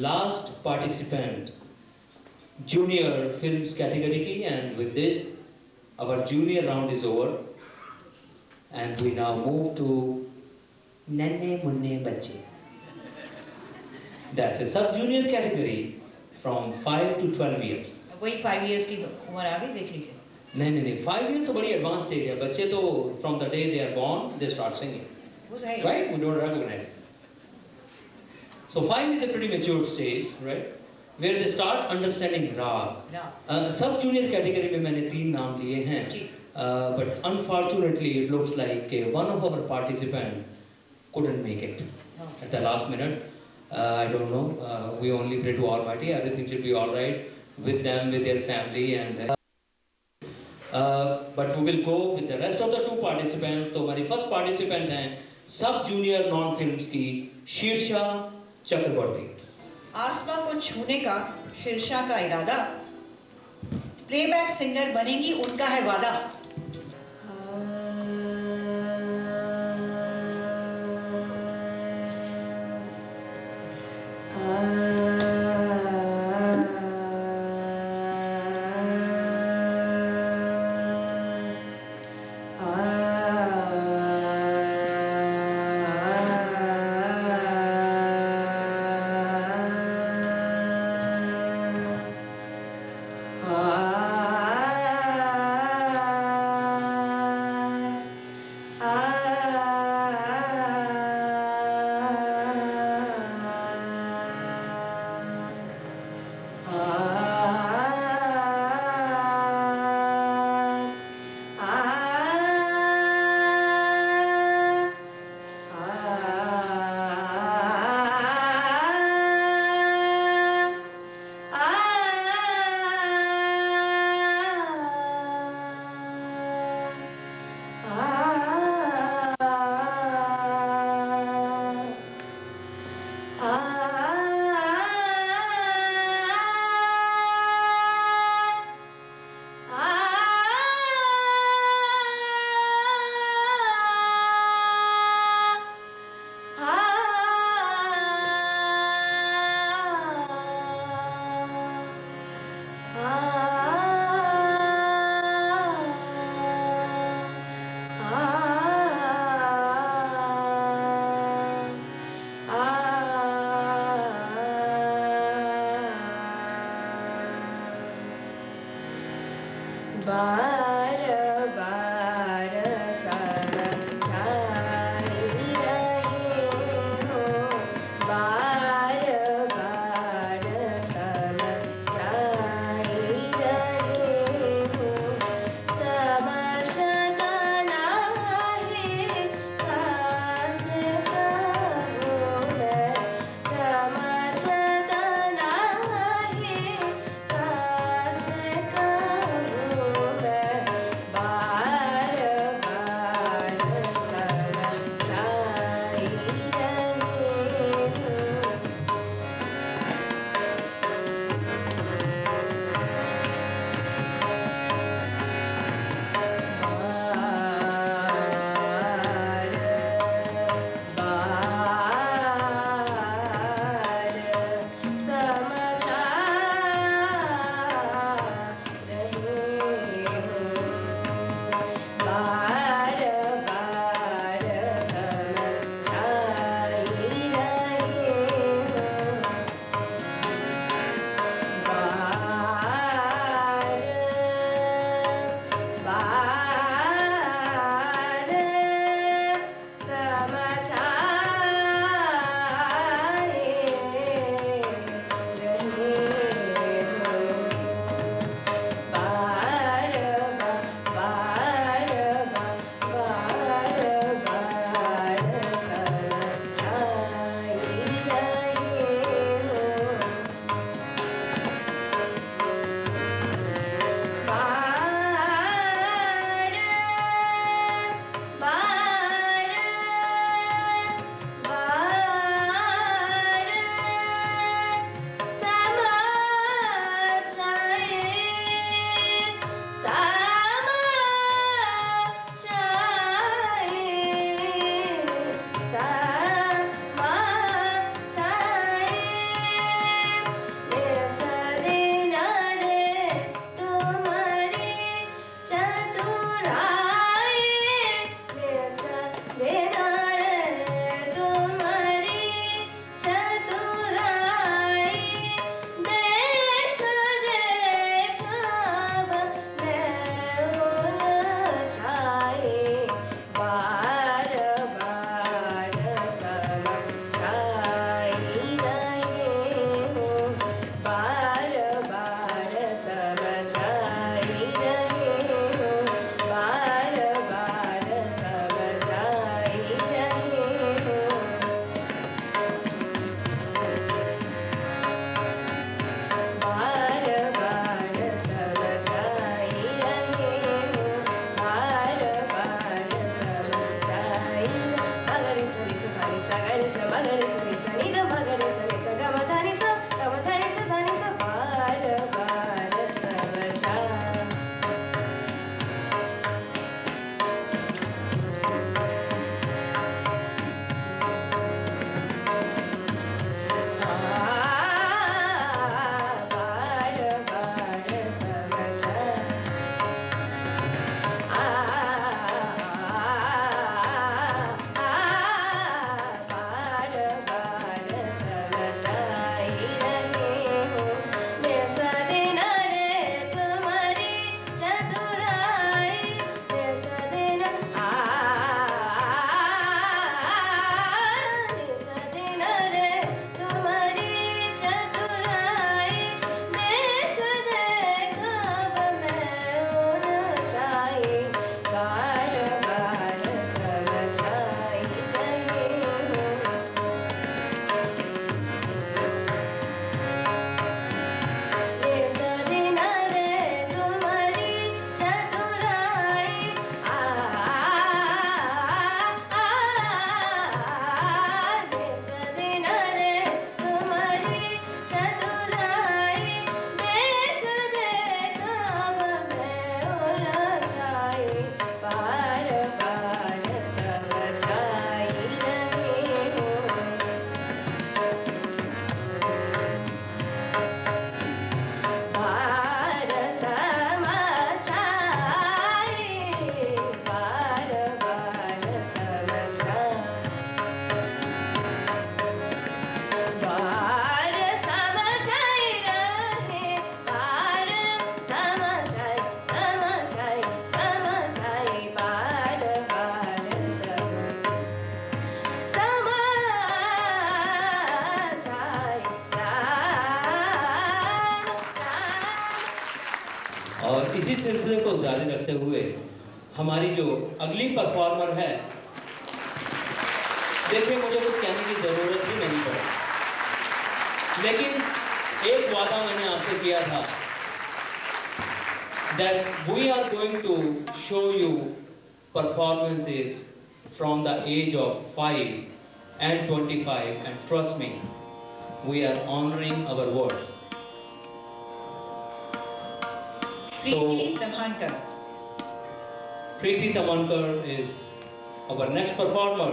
last participant junior films category की, and with this our junior round is over and we now move to नन्हे मुन्ने बच्चे. That's a sub junior category from 5 to 12 years. वही 5 years की उम्र आ गई, देख लीजिए. नहीं 5 years तो बड़ी एडवांस स्टेज है. बच्चे तो from the day they are born they start singing, right? We don't recognise. So 5 is a pretty mature stage, right? Where they start understanding rag. Sub junior category में मैंने 3 नाम लिए हैं. But unfortunately, it looks like one of our participants couldn't make it at the last minute. I don't know. We only pray to Almighty. Everything should be all right with them, with their family, and. But we will go with the rest of the 2 participants. तो हमारी first participant हैं सब junior non films की शीर्षा चक्रवर्ती. आसमां को छूने का शीर्षा का इरादा, प्लेबैक सिंगर बनेगी उनका है वादा. और इसी सिलसिले को जारी रखते हुए हमारी जो अगली परफॉर्मर है, देखिए मुझे कुछ कहने की ज़रूरत ही नहीं पड़ी, लेकिन एक वादा मैंने आपसे किया था that we are going to show you performances from the age of 5 and 25, and trust me, we are honoring our words. Preeti Tamankar. Preeti Tamankar is our next performer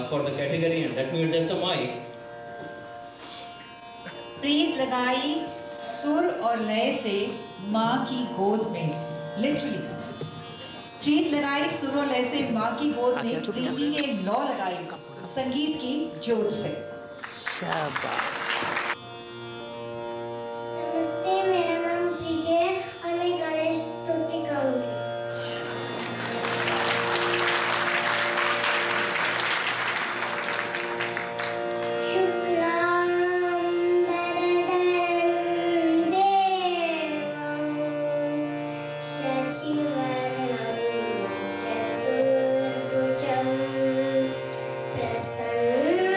for the category, and let me adjust the mic. प्रीत लगाई सुर और लय से माँ की गोद में, literally प्रीत लगाई सुर और लय से माँ की गोद में, प्रीति ने लौ लगाई संगीत की जोत से। नमस्ते, मेरा नाम प्रीति है और मैं गणेश स्तुति गाऊंगी। प्रसन्नवदनं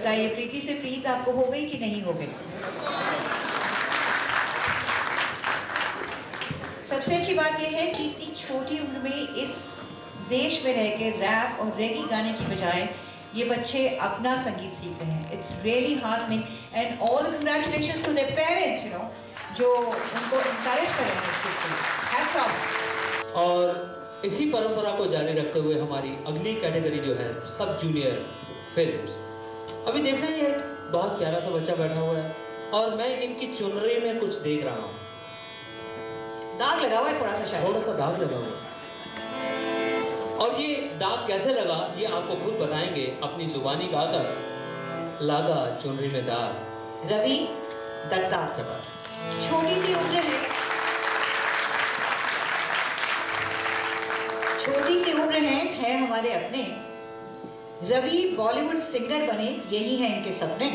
बताइए, प्रीति से प्रीत आपको हो गई कि नहीं हो गई? सबसे अच्छी बात यह है कि इतनी छोटी उम्र में इस देश में रह के रैप और रेगी गाने की बजाय ये बच्चे अपना संगीत सीख रहे हैं. It's really heartening and all the congratulations to their parents, you know, जो उनको इनकरेज कर रहे हैं इस चीज़ को. Hats off. और इसी परंपरा को जारी रखते हुए हमारी अगली कैटेगरी जो है सब जूनियर फिल्म्स. अभी देख रहे हैं ये बहुत प्यारा सा बच्चा बैठा हुआ है और मैं इनकी चुनरी में कुछ देख रहा हूँ. दाग लगा हुआ है थोड़ा सा, शायद थोड़ा सा दाग लगा हुआ है. और ये दाग कैसे लगा ये आपको खुद बताएंगे अपनी जुबानी गाकर. लागा चुनरी में दाग, रवि दत्ता. छोटी सी उम्र है, छोटी सी उम्र है हमारे अपने. रवि बॉलीवुड सिंगर बने, यही है इनके सपने.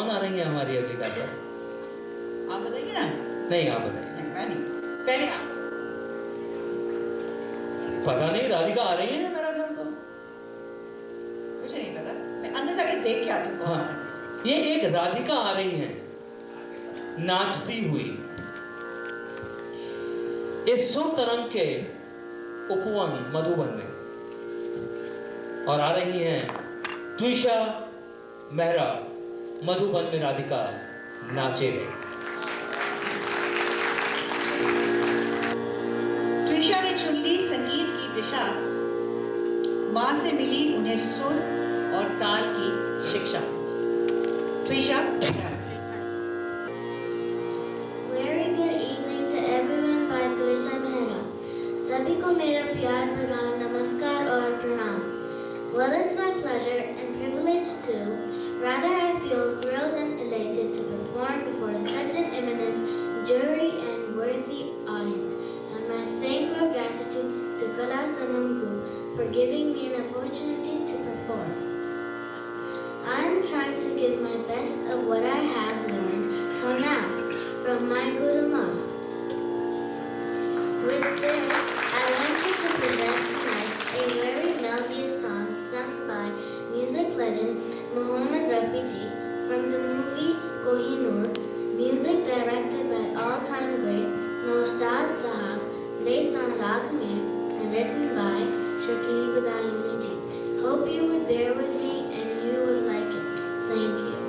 कौन आ रही है हमारी अगली गायिका? आप बताइए ना। नहीं, आप बताइए। मैं नहीं, पहले आप। पता नहीं, राधिका आ रही है मेरा ख्याल तो। मुझे नहीं पता, मैं अंदर जाके देख के आती हूँ। हाँ, ये एक राधिका आ रही है नाचती हुई इस सुरतरंग के उपवन मधुबन में, और आ रही हैं त्विषा मेहरा। मधुबन में राधिका नाचे गए। त्विषा ने चुन ली संगीत की दिशा, माँ से मिली उन्हें सुर और ताल की शिक्षा। त्विषा। Very good evening to everyone by Tuisha Mehra. सभी को मेरा प्यार भरा नमस्कार और प्रणाम. Well, it's my pleasure and privilege to, rather I feel thrilled and elated to perform before such an eminent jury and worthy audience, and my thankful gratitude to Kala Sanam Group for giving me an opportunity to perform. I am trying to give my best of what I have learned till now from my Guru Ma. With this, I want you to present tonight a very melodious song sung by music legend Mohammad Rafi ji from the movie Kohinoor, music directed by all-time great Naushad Sahab, based on Rag Mein and written by Shakil Badayuni ji. Hope you would bear with me and you would like it. Thank you.